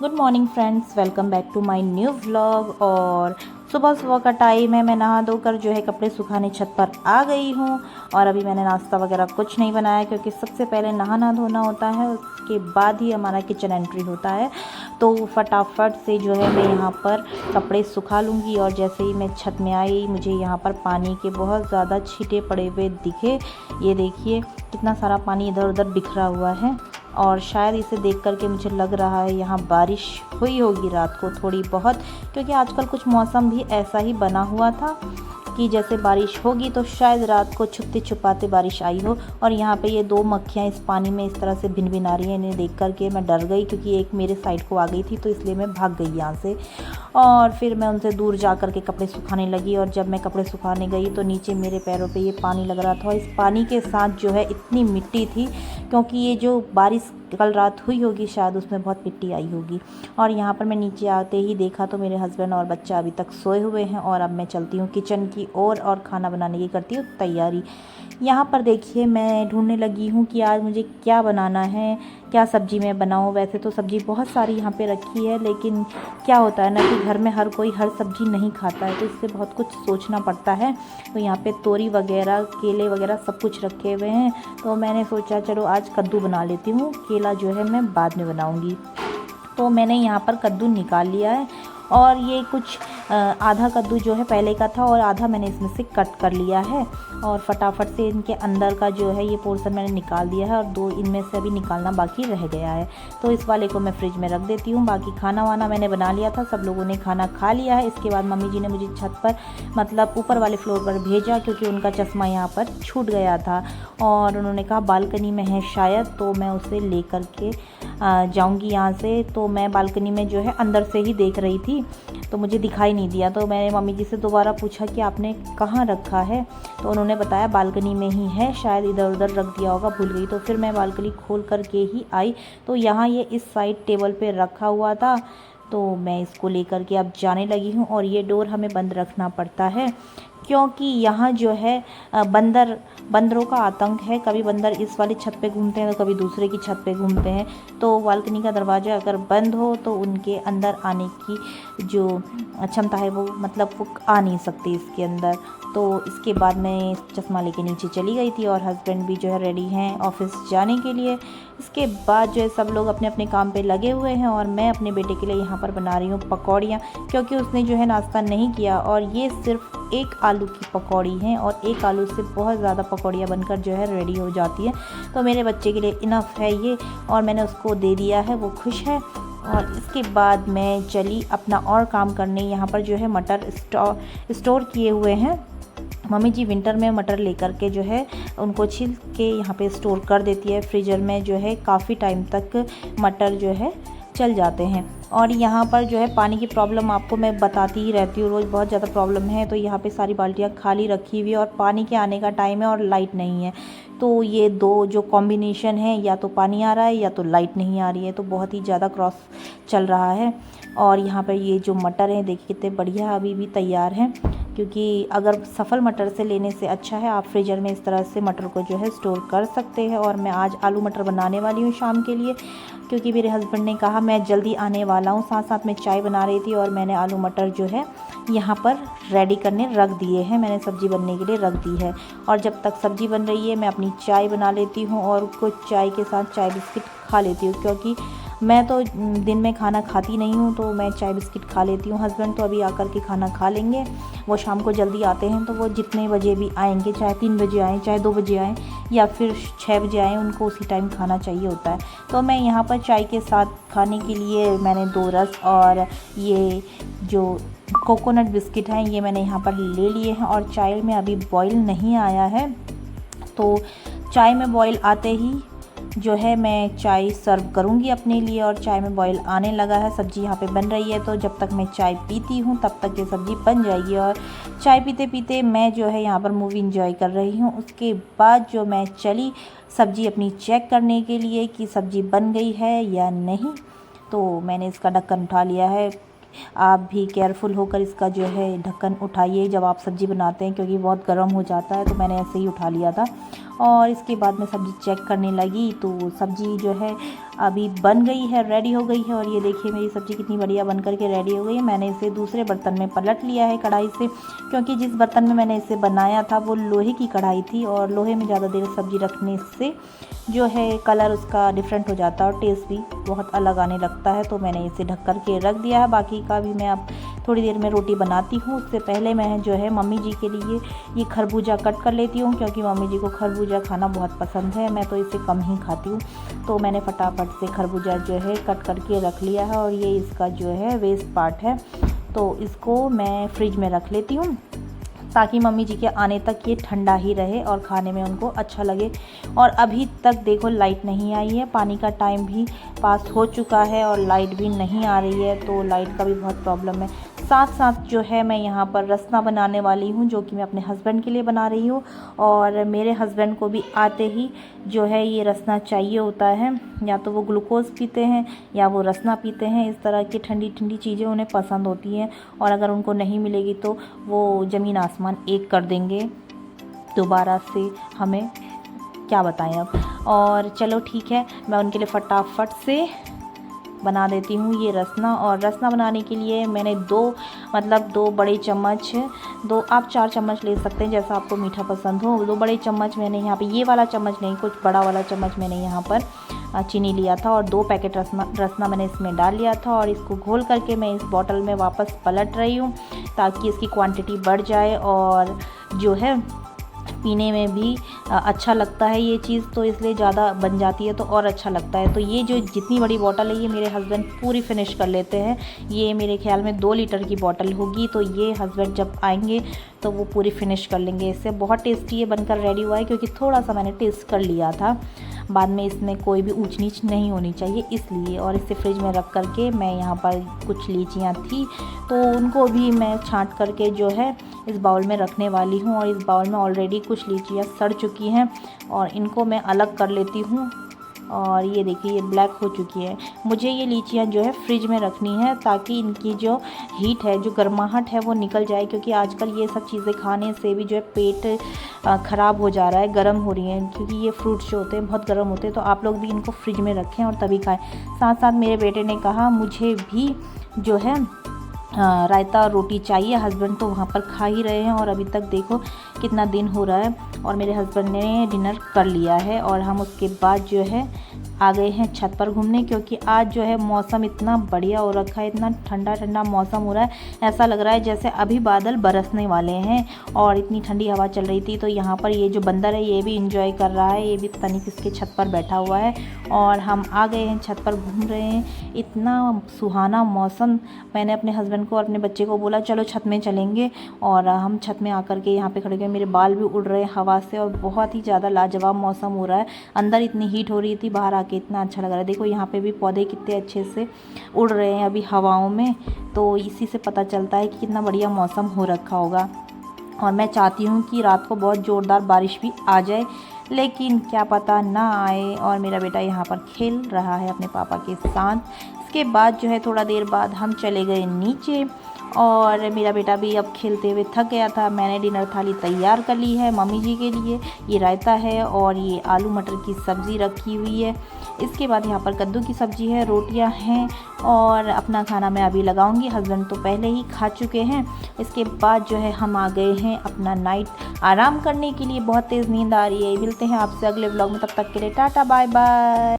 Good morning friends, welcome back to my new vlog. और सुबह सुबह का टाइम है, मैं नहा धोकर जो है कपड़े सुखाने छत पर आ गई हूँ। और अभी मैंने नाश्ता वगैरह कुछ नहीं बनाया क्योंकि सबसे पहले नहाना धोना होता है, उसके बाद ही हमारा किचन एंट्री होता है। तो फटाफट से जो है मैं यहाँ पर कपड़े सुखा लूँगी। और जैसे ही मैं छत में आई, मुझे यहाँ पर पानी के बहुत ज़्यादा छींटे पड़े हुए दिखे। ये देखिए कितना सारा पानी इधर उधर बिखरा हुआ है। और शायद इसे देख कर के मुझे लग रहा है यहाँ बारिश हुई होगी रात को थोड़ी बहुत, क्योंकि आजकल कुछ मौसम भी ऐसा ही बना हुआ था कि जैसे बारिश होगी, तो शायद रात को छुपते छुपाते बारिश आई हो। और यहाँ पे ये दो मक्खियाँ इस पानी में इस तरह से भिन भिन आ रही हैं। इन्हें देख कर के मैं डर गई क्योंकि एक मेरे साइड को आ गई थी, तो इसलिए मैं भाग गई यहाँ से। और फिर मैं उनसे दूर जा कर के कपड़े सुखाने लगी। और जब मैं कपड़े सुखाने गई तो नीचे मेरे पैरों पे ये पानी लग रहा था। और इस पानी के साथ जो है इतनी मिट्टी थी, क्योंकि ये जो बारिश कल रात हुई होगी शायद उसमें बहुत मिट्टी आई होगी। और यहाँ पर मैं नीचे आते ही देखा तो मेरे हस्बैंड और बच्चा अभी तक सोए हुए हैं। और अब मैं चलती हूँ किचन की ओर और खाना बनाने की करती हूँ तैयारी। यहाँ पर देखिए मैं ढूंढने लगी हूँ कि आज मुझे क्या बनाना है, क्या सब्ज़ी मैं बनाऊँ। वैसे तो सब्ज़ी बहुत सारी यहाँ पे रखी है, लेकिन क्या होता है ना कि घर में हर कोई हर सब्ज़ी नहीं खाता है, तो इससे बहुत कुछ सोचना पड़ता है। तो यहाँ पे तोरी वगैरह, केले वगैरह सब कुछ रखे हुए हैं। तो मैंने सोचा चलो आज कद्दू बना लेती हूँ, केला जो है मैं बाद में बनाऊँगी। तो मैंने यहाँ पर कद्दू निकाल लिया है। और ये कुछ आधा कद्दू जो है पहले का था और आधा मैंने इसमें से कट कर लिया है। और फटाफट से इनके अंदर का जो है ये पोर्शन मैंने निकाल दिया है, और दो इनमें से अभी निकालना बाकी रह गया है। तो इस वाले को मैं फ्रिज में रख देती हूँ। बाकी खाना वाना मैंने बना लिया था, सब लोगों ने खाना खा लिया है। इसके बाद मम्मी जी ने मुझे छत पर मतलब ऊपर वाले फ्लोर पर भेजा, क्योंकि उनका चश्मा यहाँ पर छूट गया था। और उन्होंने कहा बालकनी में है शायद, तो मैं उसे ले कर के जाऊँगी यहाँ से। तो मैं बालकनी में जो है अंदर से ही देख रही थी, तो मुझे दिखाई नहीं दिया। तो मैंने मम्मी जी से दोबारा पूछा कि आपने कहाँ रखा है, तो उन्होंने बताया बालकनी में ही है, शायद इधर उधर रख दिया होगा, भूल गई। तो फिर मैं बालकनी खोल कर के ही आई, तो यहाँ ये इस साइड टेबल पे रखा हुआ था। तो मैं इसको लेकर के अब जाने लगी हूँ। और ये डोर हमें बंद रखना पड़ता है, क्योंकि यहाँ जो है बंदरों का आतंक है। कभी बंदर इस वाली छत पे घूमते हैं तो कभी दूसरे की छत पे घूमते हैं। तो बालकनी का दरवाज़ा अगर बंद हो तो उनके अंदर आने की जो क्षमता है वो मतलब वो आ नहीं सकती इसके अंदर। तो इसके बाद मैं चश्मा लेके नीचे चली गई थी, और हस्बैंड भी जो है रेडी हैं ऑफिस जाने के लिए। इसके बाद जो है सब लोग अपने अपने काम पे लगे हुए हैं, और मैं अपने बेटे के लिए यहाँ पर बना रही हूँ पकौड़ियाँ, क्योंकि उसने जो है नाश्ता नहीं किया। और ये सिर्फ एक आलू की पकौड़ी हैं, और एक आलू से बहुत ज़्यादा पकौड़ियाँ बनकर जो है रेडी हो जाती है। तो मेरे बच्चे के लिए इनफ है ये, और मैंने उसको दे दिया है, वो खुश है। और इसके बाद मैं चली अपना और काम करने। यहाँ पर जो है मटर स्टोर किए हुए हैं। मम्मी जी विंटर में मटर लेकर के जो है उनको छिल के यहाँ पे स्टोर कर देती है फ्रीज़र में, जो है काफ़ी टाइम तक मटर जो है चल जाते हैं। और यहाँ पर जो है पानी की प्रॉब्लम आपको मैं बताती ही रहती हूँ, रोज़ बहुत ज़्यादा प्रॉब्लम है। तो यहाँ पे सारी बाल्टियाँ खाली रखी हुई है, और पानी के आने का टाइम है और लाइट नहीं है। तो ये दो जो कॉम्बिनेशन है, या तो पानी आ रहा है या तो लाइट नहीं आ रही है, तो बहुत ही ज़्यादा क्रॉस चल रहा है। और यहाँ पर ये जो मटर हैं देखिए कितने बढ़िया अभी भी तैयार हैं, क्योंकि अगर सफल मटर से लेने से अच्छा है आप फ्रीज़र में इस तरह से मटर को जो है स्टोर कर सकते हैं। और मैं आज आलू मटर बनाने वाली हूँ शाम के लिए, क्योंकि मेरे हस्बैंड ने कहा मैं जल्दी आने वाला हूँ। साथ साथ में चाय बना रही थी, और मैंने आलू मटर जो है यहाँ पर रेडी करने रख दिए हैं, मैंने सब्ज़ी बनने के लिए रख दी है। और जब तक सब्ज़ी बन रही है मैं अपनी चाय बना लेती हूँ, और कुछ चाय के साथ चाय बिस्किट खा लेती हूँ, क्योंकि मैं तो दिन में खाना खाती नहीं हूँ, तो मैं चाय बिस्किट खा लेती हूँ। हस्बैंड तो अभी आकर के खाना खा लेंगे, वो शाम को जल्दी आते हैं, तो वो जितने बजे भी आएंगे, चाहे 3 बजे आएँ, चाहे 2 बजे आएँ, या फिर 6 बजे आएँ, उनको उसी टाइम खाना चाहिए होता है। तो मैं यहाँ पर चाय के साथ खाने के लिए मैंने 2 रस और ये जो कोकोनट बिस्किट हैं ये मैंने यहाँ पर ले लिए हैं। और चाय में अभी बॉईल नहीं आया है, तो चाय में बॉईल आते ही जो है मैं चाय सर्व करूँगी अपने लिए। और चाय में बॉईल आने लगा है, सब्ज़ी यहाँ पे बन रही है, तो जब तक मैं चाय पीती हूँ तब तक ये सब्ज़ी बन जाएगी। और चाय पीते पीते मैं जो है यहाँ पर मूवी इंजॉय कर रही हूँ। उसके बाद जो मैं चली सब्ज़ी अपनी चेक करने के लिए कि सब्ज़ी बन गई है या नहीं। तो मैंने इसका ढक्कन उठा लिया है। आप भी केयरफुल होकर इसका जो है ढक्कन उठाइए जब आप सब्ज़ी बनाते हैं, क्योंकि बहुत गर्म हो जाता है। तो मैंने ऐसे ही उठा लिया था। और इसके बाद मैं सब्ज़ी चेक करने लगी तो सब्ज़ी जो है अभी बन गई है, रेडी हो गई है। और ये देखिए मेरी सब्ज़ी कितनी बढ़िया बन कर के रेडी हो गई है। मैंने इसे दूसरे बर्तन में पलट लिया है कढ़ाई से, क्योंकि जिस बर्तन में मैंने इसे बनाया था वो लोहे की कढ़ाई थी, और लोहे में ज़्यादा देर सब्ज़ी रखने से जो है कलर उसका डिफरेंट हो जाता है और टेस्ट भी बहुत अलग आने लगता है। तो मैंने इसे ढक कर के रख दिया है। बाकी का भी मैं अब थोड़ी देर में रोटी बनाती हूँ। उससे पहले मैं जो है मम्मी जी के लिए ये खरबूजा कट कर लेती हूँ, क्योंकि मम्मी जी को खरबूजा खाना बहुत पसंद है। मैं तो इसे कम ही खाती हूँ, तो मैंने फटाफट से खरबूजा जो है कट करके रख लिया है। और ये इसका जो है वेस्ट पार्ट है, तो इसको मैं फ्रिज में रख लेती हूँ ताकि मम्मी जी के आने तक ये ठंडा ही रहे और खाने में उनको अच्छा लगे। और अभी तक देखो लाइट नहीं आई है, पानी का टाइम भी पास हो चुका है और लाइट भी नहीं आ रही है, तो लाइट का भी बहुत प्रॉब्लम है। साथ साथ जो है मैं यहाँ पर रसना बनाने वाली हूँ, जो कि मैं अपने हस्बैंड के लिए बना रही हूँ। और मेरे हस्बैंड को भी आते ही जो है ये रसना चाहिए होता है, या तो वो ग्लूकोज़ पीते हैं या वो रसना पीते हैं। इस तरह की ठंडी ठंडी चीज़ें उन्हें पसंद होती हैं, और अगर उनको नहीं मिलेगी तो वो ज़मीन आसमान एक कर देंगे दोबारा से, हमें क्या बताएं अब। और चलो ठीक है, मैं उनके लिए फटाफट से बना देती हूँ ये रसना। और रसना बनाने के लिए मैंने दो बड़े चम्मच, आप 4 चम्मच ले सकते हैं जैसा आपको मीठा पसंद हो। 2 बड़े चम्मच मैंने यहाँ पे, ये वाला चम्मच नहीं, कुछ बड़ा वाला चम्मच मैंने यहाँ पर चीनी लिया था, और 2 पैकेट रसना मैंने इसमें डाल लिया था। और इसको घोल करके मैं इस बॉटल में वापस पलट रही हूँ ताकि इसकी क्वांटिटी बढ़ जाए और जो है पीने में भी अच्छा लगता है ये चीज़, तो इसलिए ज़्यादा बन जाती है तो और अच्छा लगता है। तो ये जो जितनी बड़ी बॉटल है ये मेरे हस्बैंड पूरी फिनिश कर लेते हैं। ये मेरे ख्याल में 2 लीटर की बॉटल होगी, तो ये हस्बैंड जब आएंगे तो वो पूरी फिनिश कर लेंगे। इससे बहुत टेस्टी ये बनकर रेडी हुआ है, क्योंकि थोड़ा सा मैंने टेस्ट कर लिया था। बाद में इसमें कोई भी ऊंच नीच नहीं होनी चाहिए इसलिए। और इसे फ्रिज में रख करके मैं यहाँ पर कुछ लीचियाँ थी तो उनको भी मैं छांट करके जो है इस बाउल में रखने वाली हूँ। और इस बाउल में ऑलरेडी कुछ लीचियाँ सड़ चुकी हैं और इनको मैं अलग कर लेती हूँ। और ये देखिए ये ब्लैक हो चुकी है। मुझे ये लीचियाँ जो है फ्रिज में रखनी है ताकि इनकी जो हीट है, जो गर्माहट है वो निकल जाए, क्योंकि आजकल ये सब चीज़ें खाने से भी जो है पेट ख़राब हो जा रहा है, गर्म हो रही हैं, क्योंकि ये फ्रूट्स जो होते हैं बहुत गर्म होते हैं। तो आप लोग भी इनको फ्रिज में रखें और तभी खाएं। साथ साथ मेरे बेटे ने कहा मुझे भी जो है रायता रोटी चाहिए। हस्बैंड तो वहाँ पर खा ही रहे हैं, और अभी तक देखो कितना दिन हो रहा है और मेरे हस्बैंड ने डिनर कर लिया है। और हम उसके बाद जो है आ गए हैं छत पर घूमने, क्योंकि आज जो है मौसम इतना बढ़िया हो रखा है, इतना ठंडा ठंडा मौसम हो रहा है, ऐसा लग रहा है जैसे अभी बादल बरसने वाले हैं। और इतनी ठंडी हवा चल रही थी, तो यहाँ पर ये जो बंदर है ये भी इंजॉय कर रहा है, ये भी पता नहीं किसके छत पर बैठा हुआ है। और हम आ गए हैं छत पर घूम रहे हैं, इतना सुहाना मौसम। मैंने अपने हस्बैंड को और अपने बच्चे को बोला चलो छत में चलेंगे, और हम छत में आकर के यहाँ पे खड़े गए। मेरे बाल भी उड़ रहे हैं हवा से, और बहुत ही ज़्यादा लाजवाब मौसम हो रहा है। अंदर इतनी हीट हो रही थी, बाहर आके इतना अच्छा लग रहा है। देखो यहाँ पे भी पौधे कितने अच्छे से उड़ रहे हैं अभी हवाओं में, तो इसी से पता चलता है कि कितना बढ़िया मौसम हो रखा होगा। और मैं चाहती हूँ कि रात को बहुत ज़ोरदार बारिश भी आ जाए, लेकिन क्या पता ना आए। और मेरा बेटा यहाँ पर खेल रहा है अपने पापा के साथ। इसके बाद जो है थोड़ा देर बाद हम चले गए नीचे, और मेरा बेटा भी अब खेलते हुए थक गया था। मैंने डिनर थाली तैयार कर ली है मम्मी जी के लिए। ये रायता है और ये आलू मटर की सब्ज़ी रखी हुई है। इसके बाद यहाँ पर कद्दू की सब्ज़ी है, रोटियाँ हैं, और अपना खाना मैं अभी लगाऊंगी। हस्बैंड तो पहले ही खा चुके हैं। इसके बाद जो है हम आ गए हैं अपना नाइट आराम करने के लिए। बहुत तेज़ नींद आ रही है। मिलते हैं आपसे अगले व्लॉग में, तब तक के लिए टाटा बाय बाय।